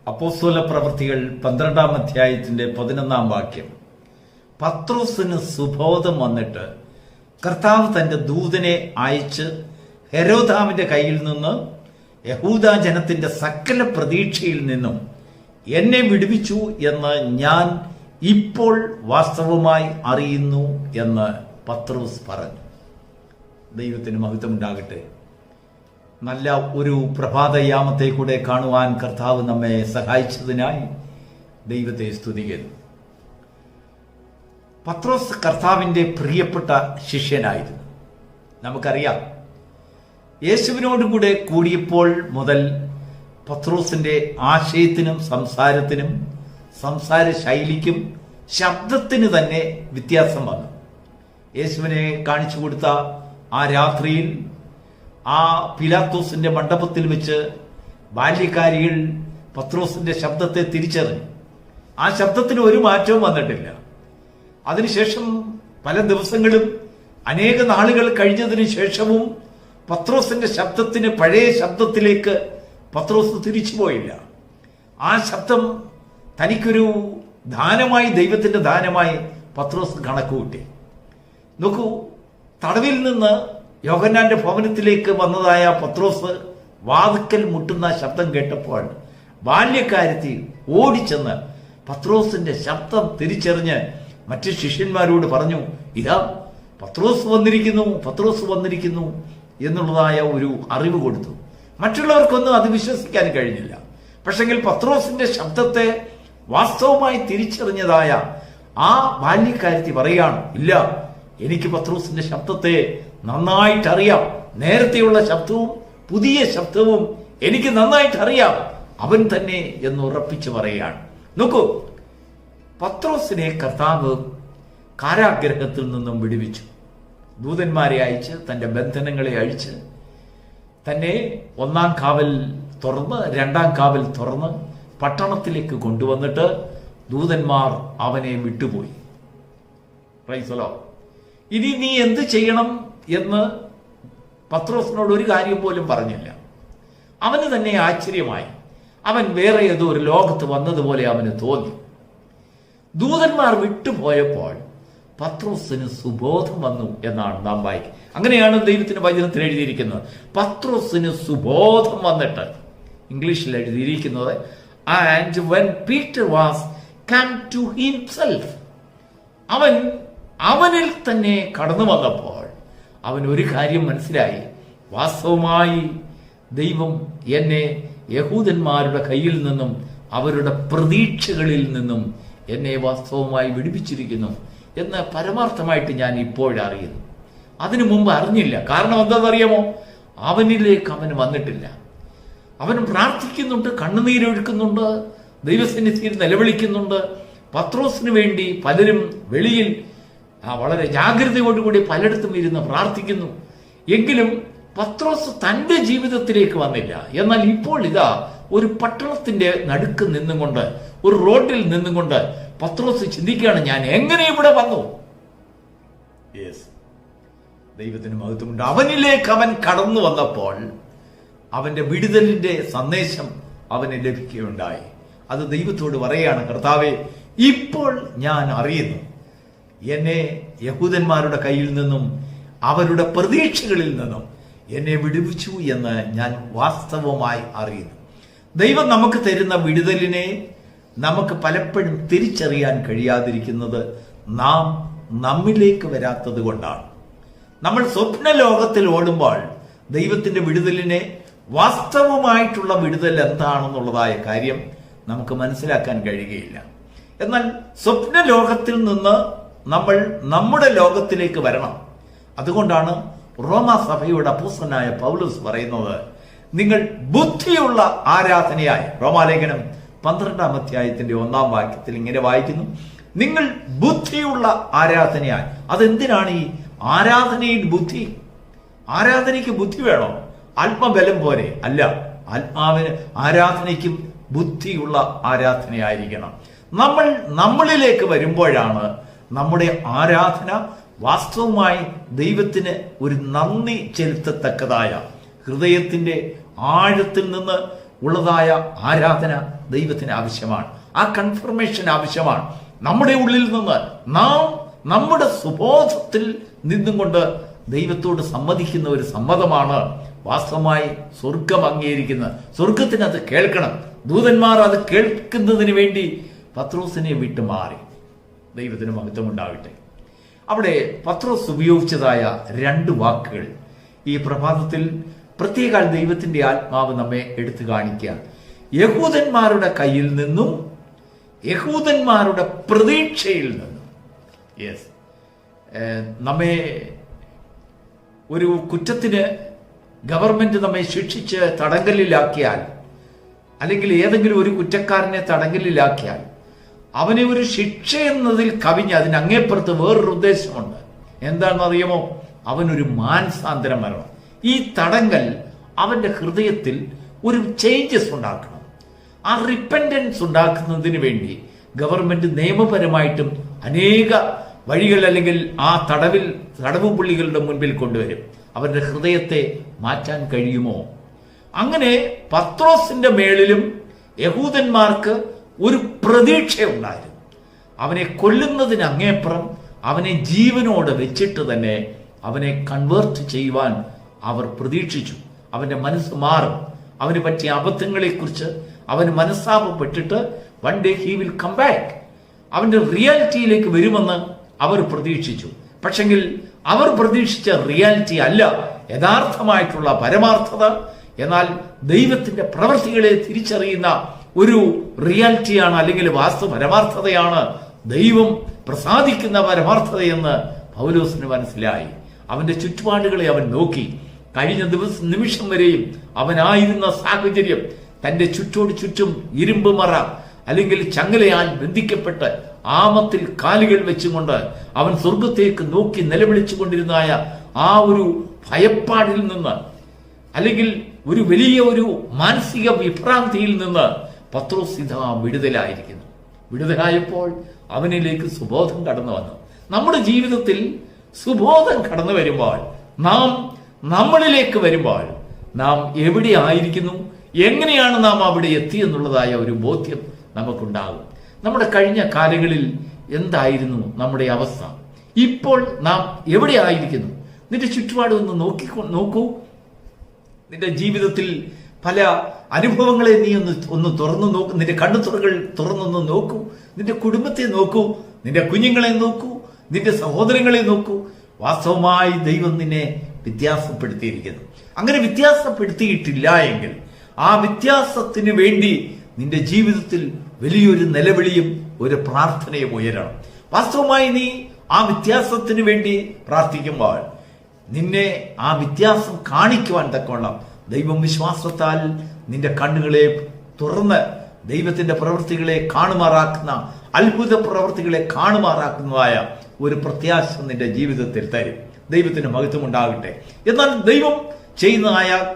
അപ്പോസ്തല പ്രവൃത്തികൾ 12-ാം അധ്യായത്തിന്റെ 11-ാം വാക്യം. പത്രോസിന് സുബോധം വന്നിട്ട് കർത്താവ് തന്റെ ദൂതനെ അയച്ച് ഹെരോദാവിന്റെ കയ്യിൽ നിന്ന് യഹൂദ ജനത്തിന്റെ സകല പ്രതീക്ഷയിൽ നിന്നും എന്നെ വിടുവിച്ചു എന്ന് ഞാൻ ഇപ്പോൾ വാസ്തവമായി അറിയുന്നു എന്ന് പത്രോസ് പറഞ്ഞു. ദൈവത്തിന് മഹത്വം ഉണ്ടാകട്ടെ. നല്ല ഒരു പ്രഭാതയാമത്തെ കൂടെ കാണുവാൻ കർത്താവ് നമ്മെ സഹായിച്ചതിനായി ദൈവത്തെ സ്തുതിക്കുന്നു. പത്രോസ് കർത്താവിന്റെ പ്രിയപ്പെട്ട ശിഷ്യനായിരുന്നു. നമുക്കറിയാം, യേശുവിനോട് കൂടെ കൂടിയപ്പോൾ മുതൽ പത്രോസിന്റെ ആശയത്തിനും സംസാരത്തിനും സംസാര ശൈലിക്കും ശബ്ദത്തിന് തന്നെ വ്യത്യാസം വന്നു. യേശുവിനെ കാണിച്ചു കൊടുത്ത ആ രാത്രിയിൽ ആ പിലാത്തോസിന്റെ മണ്ഡപത്തിൽ വെച്ച് ബാല്യക്കാരികൾ പത്രോസിന്റെ ശബ്ദത്തെ തിരിച്ചറിഞ്ഞു. ആ ശബ്ദത്തിന് ഒരു മാറ്റവും വന്നിട്ടില്ല. അതിനുശേഷം പല ദിവസങ്ങളും അനേക നാളുകൾ കഴിഞ്ഞതിന് ശേഷവും പത്രോസിന്റെ ശബ്ദത്തിന് പഴയ ശബ്ദത്തിലേക്ക് പത്രോസ് തിരിച്ചുപോയില്ല. ആ ശബ്ദം തനിക്കൊരു ദാനമായി, ദൈവത്തിന്റെ ദാനമായി പത്രോസ് കണക്കുകൂട്ടി. നോക്കൂ, തടവിൽ നിന്ന് യോഹന്നാന്റെ ഭവനത്തിലേക്ക് വന്നതായ പത്രോസ് വാതിക്കൽ മുട്ടുന്ന ശബ്ദം കേട്ടപ്പോൾ ബാല്യക്കാരത്തി ഓടിച്ചെന്ന് പത്രോസിന്റെ ശബ്ദം തിരിച്ചറിഞ്ഞ് മറ്റു ശിഷ്യന്മാരോട് പറഞ്ഞു, ഇതാ പത്രോസ് വന്നിരിക്കുന്നു, പത്രോസ് വന്നിരിക്കുന്നു എന്നുള്ളതായ ഒരു അറിവ് കൊടുത്തു. മറ്റുള്ളവർക്കൊന്നും അത് വിശ്വസിക്കാൻ കഴിഞ്ഞില്ല. പക്ഷെങ്കിൽ പത്രോസിന്റെ ശബ്ദത്തെ വാസ്തവമായി തിരിച്ചറിഞ്ഞതായ ആ ബാല്യക്കാരത്തി പറയാണ്, ഇല്ല, എനിക്ക് പത്രോസിന്റെ ശബ്ദത്തെ നന്നായിട്ട് അറിയാം. നേരത്തെയുള്ള ശബ്ദവും പുതിയ ശബ്ദവും എനിക്ക് നന്നായിട്ട് അറിയാം. അവൻ തന്നെ എന്ന് ഉറപ്പിച്ച് പറയുകയാണ്. നോക്കൂ, പത്രോസിനെ കർത്താവ് കാരാഗ്രഹത്തിൽ നിന്നും വിടുവിച്ചു. ദൂതന്മാരെ അയച്ച് തന്റെ ബന്ധനങ്ങളെ അഴിച്ച് തന്നെ 1-ാം കാവൽ തുറന്ന് 2-ാം കാവൽ തുറന്ന് പട്ടണത്തിലേക്ക് കൊണ്ടുവന്നിട്ട് ദൂതന്മാർ അവനെ വിട്ടുപോയി. പ്രൈസലോ. ഇനി നീ എന്ത് ചെയ്യണം എന്ന് പത്രോസിനോട് ഒരു കാര്യം പോലും പറഞ്ഞില്ല. അവന് തന്നെ ആശ്ചര്യമായി. അവൻ വേറെ ഏതോ ഒരു ലോകത്ത് വന്നതുപോലെ അവന് തോന്നി. ദൂതന്മാർ വിട്ടുപോയപ്പോൾ പത്രോസിന് സുബോധം വന്നു എന്നാണ് നാം വായിക്കുന്നത്. അങ്ങനെയാണ് ദൈവത്തിന്റെ വചനത്തിൽ എഴുതിയിരിക്കുന്നത്. പത്രോസിന് സുബോധം വന്നിട്ട്, ഇംഗ്ലീഷിൽ എഴുതിയിരിക്കുന്നത്, and when Peter was come to himself, അവനിൽ തന്നെ കടന്നു വന്നപ്പോൾ അവൻ ഒരു കാര്യം മനസ്സിലായി. വാസ്തവമായി ദൈവം എന്നെ യഹൂദന്മാരുടെ കയ്യിൽ നിന്നും അവരുടെ പ്രതീക്ഷകളിൽ നിന്നും എന്നെ വാസ്തവമായി വിടുവിച്ചിരിക്കുന്നു എന്ന് പരമാർത്ഥമായിട്ട് ഞാൻ ഇപ്പോഴറിയുന്നു. അതിനു മുമ്പ് അറിഞ്ഞില്ല. കാരണം എന്താണെന്നറിയാമോ? അവനിലേക്ക് അവൻ വന്നിട്ടില്ല. അവൻ പ്രാർത്ഥിക്കുന്നുണ്ട്, കണ്ണുനീരൊഴുക്കുന്നുണ്ട്, ദൈവസന്നിധിയിൽ നിലവിളിക്കുന്നുണ്ട്. പത്രോസിന് വേണ്ടി പലരും വെളിയിൽ വളരെ ജാഗ്രതയോടുകൂടി പലയിടത്തും ഇരുന്ന് പ്രാർത്ഥിക്കുന്നു. എങ്കിലും പത്രോസ് തന്റെ ജീവിതത്തിലേക്ക് വന്നില്ല. എന്നാൽ ഇപ്പോൾ ഇതാ ഒരു പട്ടണത്തിന്റെ നടുക്ക് നിന്നുകൊണ്ട്, ഒരു റോഡിൽ നിന്നുകൊണ്ട് പത്രോസ് ചിന്തിക്കുകയാണ്, ഞാൻ എങ്ങനെ ഇവിടെ വന്നു? ദൈവത്തിന് മഹത്വമുണ്ട്. അവനിലേക്ക് അവൻ കടന്നു വന്നപ്പോൾ അവന്റെ വിടുതലിന്റെ സന്ദേശം അവന് ലഭിക്കുകയുണ്ടായി. അത് ദൈവത്തോട് പറയുകയാണ്, കർത്താവേ, ഇപ്പോൾ ഞാൻ അറിയുന്നു, എന്നെ യഹൂദന്മാരുടെ കയ്യിൽ നിന്നും അവരുടെ പ്രതീക്ഷകളിൽ നിന്നും എന്നെ വിടുവിച്ചു എന്ന് ഞാൻ വാസ്തവമായി അറിയുന്നു. ദൈവം നമുക്ക് തരുന്ന വിടുതലിനെ നമുക്ക് പലപ്പോഴും തിരിച്ചറിയാൻ കഴിയാതിരിക്കുന്നത് നാം നമ്മിലേക്ക് വരാത്തത് കൊണ്ടാണ്. നമ്മൾ സ്വപ്ന ലോകത്തിൽ ഓടുമ്പോൾ ദൈവത്തിന്റെ വിടുതലിനെ, വാസ്തവമായിട്ടുള്ള വിടുതൽ എന്താണെന്നുള്ളതായ കാര്യം നമുക്ക് മനസ്സിലാക്കാൻ കഴിയുകയില്ല. എന്നാൽ സ്വപ്ന ലോകത്തിൽ നിന്ന് നമ്മൾ നമ്മുടെ ലോകത്തിലേക്ക് വരണം. അതുകൊണ്ടാണ് റോമാസഭയുടെ അപ്പോസ്തലനായ പൗലോസ് പറയുന്നത്, നിങ്ങൾ ബുദ്ധിയുള്ള ആരാധനയായി, റോമാലേഖനം 12-ാം അധ്യായത്തിന്റെ 1-ാം വാക്യത്തിൽ ഇങ്ങനെ വായിക്കുന്നു, നിങ്ങൾ ബുദ്ധിയുള്ള ആരാധനയായി. അതെന്തിനാണ് ഈ ആരാധനയിൽ ബുദ്ധി? ആരാധനയ്ക്ക് ബുദ്ധി വേണോ? ആത്മബലം പോലെ അല്ല. ആരാധനയ്ക്കും ബുദ്ധിയുള്ള ആരാധനയായിരിക്കണം. നമ്മളിലേക്ക് വരുമ്പോഴാണ് നമ്മുടെ ആരാധന വാസ്തവമായി ദൈവത്തിന് ഒരു നന്ദി ചെലുത്തത്തക്കതായ, ഹൃദയത്തിന്റെ ആഴത്തിൽ നിന്ന് ഉള്ളതായ ആരാധന ദൈവത്തിന് ആവശ്യമാണ്. ആ കൺഫർമേഷൻ ആവശ്യമാണ്. നമ്മുടെ ഉള്ളിൽ നിന്ന് നാം നമ്മുടെ സുബോധത്തിൽ നിന്നും കൊണ്ട് ദൈവത്തോട് സമ്മതിക്കുന്ന ഒരു സമ്മതമാണ് വാസ്തവമായി സ്വർഗം അംഗീകരിക്കുന്നത്. സ്വർഗത്തിന് അത് കേൾക്കണം. ദൂതന്മാർ അത് കേൾക്കുന്നതിന് വേണ്ടി പത്രോസിനെ വിട്ടുമാറി. ദൈവത്തിന് മഹത്വം ഉണ്ടാവട്ടെ. അവിടെ പത്രോസ് ഉപയോഗിച്ചതായ 2 വാക്കുകൾ ഈ പ്രഭാതത്തിൽ പ്രത്യേക ദൈവത്തിന്റെ ആത്മാവ് നമ്മെ എടുത്തു കാണിക്കുക. യഹൂദന്മാരുടെ കയ്യിൽ നിന്നും യഹൂദന്മാരുടെ പ്രതീക്ഷയിൽ നിന്നും. യെസ്, നമ്മെ ഒരു കുറ്റത്തിന് ഗവൺമെന്റ് നമ്മെ ശിക്ഷിച്ച് തടങ്കലിലാക്കിയാൽ, അല്ലെങ്കിൽ ഏതെങ്കിലും ഒരു കുറ്റക്കാരനെ തടങ്കലിലാക്കിയാൽ അവനെ ഒരു ശിക്ഷ എന്നതിൽ കവിഞ്ഞ് അതിനങ്ങേപ്പുറത്ത് വേറൊരു ഉദ്ദേശമുണ്ട്. എന്താണെന്നറിയാമോ? അവനൊരു മാനസാന്തരം വരണം. ഈ തടങ്കൽ അവന്റെ ഹൃദയത്തിൽ ഒരു ചേഞ്ചസ് ഉണ്ടാക്കണം. ആ റിപ്പൻറ്റൻസ് ഉണ്ടാക്കുന്നതിന് വേണ്ടി ഗവൺമെന്റ് നിയമപരമായിട്ടും അനേക വഴികൾ അല്ലെങ്കിൽ ആ തടവ് പുള്ളികളുടെ മുൻപിൽ കൊണ്ടുവരും. അവരുടെ ഹൃദയത്തെ മാറ്റാൻ കഴിയുമോ? അങ്ങനെ പത്രോസിന്റെ മേളിലും യഹൂദന്മാർക്ക് ഒരു പ്രതീക്ഷയുണ്ടായിരുന്നു. അവനെ കൊല്ലുന്നതിന് അങ്ങേപ്പുറം അവനെ ജീവനോടെ വെച്ചിട്ട് തന്നെ അവനെ കൺവേർട്ട് ചെയ്യുവാൻ അവർ പ്രതീക്ഷിച്ചു. അവന്റെ മനസ്സ് മാറും. അവന് പറ്റിയ അബദ്ധങ്ങളെക്കുറിച്ച് അവന് മനസ്താപപ്പെട്ടിട്ട് one day he will come back, അവന്റെ റിയാലിറ്റിയിലേക്ക് വരുമെന്ന് അവർ പ്രതീക്ഷിച്ചു. പക്ഷെങ്കിൽ അവർ പ്രതീക്ഷിച്ച റിയാലിറ്റി അല്ല യഥാർത്ഥമായിട്ടുള്ള പരമാർത്ഥത. എന്നാൽ ദൈവത്തിന്റെ പ്രവൃത്തികളെ തിരിച്ചറിയുന്ന ഒരു റിയാലിറ്റിയാണ്, അല്ലെങ്കിൽ വാസ്തവ പരമാർത്ഥതയാണ് ദൈവം പ്രസാദിക്കുന്ന പരമാർത്ഥതയെന്ന് പൗലോസിന് മനസ്സിലായി. അവന്റെ ചുറ്റുപാടുകളെ അവൻ നോക്കി. കഴിഞ്ഞ നിമിഷം വരെയും അവനായിരുന്ന സാഹചര്യം, തന്റെ ചുറ്റും ഇരുമ്പ് മറ അല്ലെങ്കിൽ ചങ്ങലയാൽ ബന്ധിക്കപ്പെട്ട് ആമത്തിൽ കാലുകൾ വെച്ചുകൊണ്ട് അവൻ സ്വർഗത്തേക്ക് നോക്കി നിലവിളിച്ചു കൊണ്ടിരുന്നായ ആ ഒരു ഭയപ്പാടിൽ നിന്ന്, അല്ലെങ്കിൽ ഒരു വലിയ ഒരു മാനസിക വിഭ്രാന്തിയിൽ നിന്ന് പത്രോസ് ഇതാ വിടുതലായിരിക്കുന്നു. വിടുതലായപ്പോൾ അവനിലേക്ക് സുബോധം കടന്നു വന്നു. നമ്മുടെ ജീവിതത്തിൽ സുബോധം കടന്നു വരുമ്പോൾ, നാം നമ്മളിലേക്ക് വരുമ്പോൾ, നാം എവിടെ ആയിരിക്കുന്നു, എങ്ങനെയാണ് നാം അവിടെ എത്തിയെന്നുള്ളതായ ഒരു ബോധ്യം നമുക്കുണ്ടാകും. നമ്മുടെ കഴിഞ്ഞ കാലങ്ങളിൽ എന്തായിരുന്നു നമ്മുടെ അവസ്ഥ? ഇപ്പോൾ നാം എവിടെ ആയിരിക്കുന്നു? നിന്റെ ചുറ്റുപാട് ഒന്ന് നോക്കൂ. നിന്റെ ജീവിതത്തിൽ പല അനുഭവങ്ങളെ നീ ഒന്ന് തുറന്നു നോക്കൂ. നിന്റെ കണ്ണുതുറകൾ തുറന്നൊന്ന് നോക്കൂ. നിന്റെ കുടുംബത്തെ നോക്കൂ, നിന്റെ കുഞ്ഞുങ്ങളെ നോക്കൂ, നിന്റെ സഹോദരങ്ങളെ നോക്കൂ. വാസ്തവമായി ദൈവം നിന്നെ വ്യത്യാസപ്പെടുത്തിയിരിക്കുന്നു. അങ്ങനെ വ്യത്യാസപ്പെടുത്തിയിട്ടില്ല എങ്കിൽ ആ വ്യത്യാസത്തിന് വേണ്ടി നിന്റെ ജീവിതത്തിൽ വലിയൊരു നിലവിളിയും ഒരു പ്രാർത്ഥനയും ഉയരണം. വാസ്തവമായി നീ ആ വ്യത്യാസത്തിന് വേണ്ടി പ്രാർത്ഥിക്കുമ്പോൾ നിന്നെ ആ വ്യത്യാസം കാണിക്കുവാൻ തക്കവണ്ണം ദൈവം വിശ്വാസത്താൽ നിന്റെ കണ്ണുകളെ തുറന്ന് ദൈവത്തിന്റെ പ്രവൃത്തികളെ കാണുമാറാക്കുന്ന, അത്ഭുത പ്രവൃത്തികളെ കാണുമാറാക്കുന്നതായ ഒരു പ്രത്യാശ നിന്റെ ജീവിതത്തിൽ തരും. ദൈവത്തിന് മഹത്വം ഉണ്ടാകട്ടെ. എന്നാൽ ദൈവം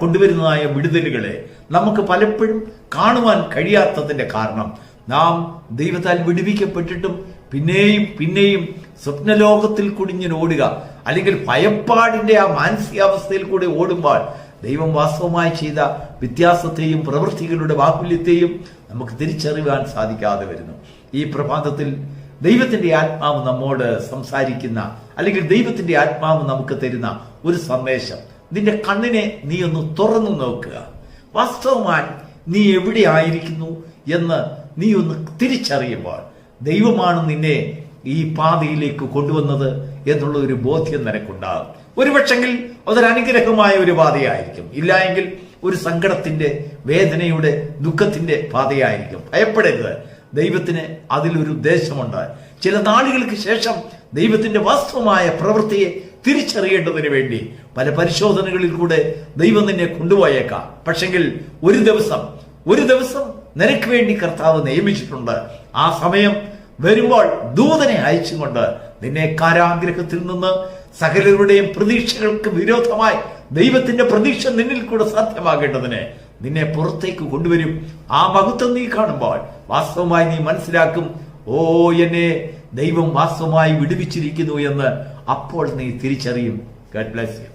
കൊണ്ടുവരുന്നതായ വിടുതലുകളെ നമുക്ക് പലപ്പോഴും കാണുവാൻ കഴിയാത്തതിന്റെ കാരണം, നാം ദൈവത്താൽ വിടുവിക്കപ്പെട്ടിട്ടും പിന്നെയും സ്വപ്നലോകത്തിൽ കുടിഞ്ഞോടുക, അല്ലെങ്കിൽ ഭയപ്പാടിന്റെ ആ മാനസികാവസ്ഥയിൽ കൂടി ഓടുമ്പോൾ ദൈവം വാസ്തവമായി ചെയ്ത വ്യത്യാസത്തെയും പ്രവൃത്തികളുടെ ബാഹുല്യത്തെയും നമുക്ക് തിരിച്ചറിയാൻ സാധിക്കാതെ വരുന്നു. ഈ പ്രഭാതത്തിൽ ദൈവത്തിന്റെ ആത്മാവ് നമ്മോട് സംസാരിക്കുന്ന, അല്ലെങ്കിൽ ദൈവത്തിന്റെ ആത്മാവ് നമുക്ക് തരുന്ന ഒരു സന്ദേശം, നിന്റെ കണ്ണിനെ നീ ഒന്ന് തുറന്നു നോക്കുക. വാസ്തവമായി നീ എവിടെ ആയിരിക്കുന്നു എന്ന് നീ ഒന്ന് തിരിച്ചറിയുമ്പോൾ ദൈവമാണ് നിന്നെ ഈ പാതയിലേക്ക് കൊണ്ടുവന്നത് എന്നുള്ള ഒരു ബോധ്യം നിനക്കുണ്ടാകും. ഒരുപക്ഷെങ്കിൽ അതൊരു അനുഗ്രഹമായ ഒരു പാതയായിരിക്കും, ഇല്ല എങ്കിൽ ഒരു സങ്കടത്തിന്റെ, വേദനയുടെ, ദുഃഖത്തിന്റെ പാതയായിരിക്കും. ഭയപ്പെടരുത്. ദൈവത്തിന് അതിലൊരു ഉദ്ദേശമുണ്ട്. ചില നാളുകൾക്ക് ശേഷം ദൈവത്തിന്റെ വാസ്തവമായ പ്രവൃത്തിയെ തിരിച്ചറിയേണ്ടതിന് വേണ്ടി പല പരിശോധനകളിൽ കൂടെ ദൈവം നിന്നെ കൊണ്ടുപോയേക്കാം. പക്ഷെങ്കിൽ ഒരു ദിവസം നിനക്ക് വേണ്ടി കർത്താവ് നിയമിച്ചിട്ടുണ്ട്. ആ സമയം വരുമ്പോൾ ദൂതനെ അയച്ചുകൊണ്ട് നിന്നെ കാരാഗ്രഹത്തിൽ നിന്ന് സകലരുടെയും പ്രതീക്ഷകൾക്ക് വിരോധമായി ദൈവത്തിന്റെ പ്രതീക്ഷ നിന്നിൽ കൂടെ സാധ്യമാകേണ്ടതിന് നിന്നെ പുറത്തേക്ക് കൊണ്ടുവരും. ആ മഹത്വം നീ കാണുമ്പോൾ വാസ്തവമായി നീ മനസ്സിലാക്കും, ഓ, എന്നെ ദൈവം വാസ്തവമായി വിടുവിച്ചിരിക്കുന്നു എന്ന് അപ്പോൾ നീ തിരിച്ചറിയും. God bless you.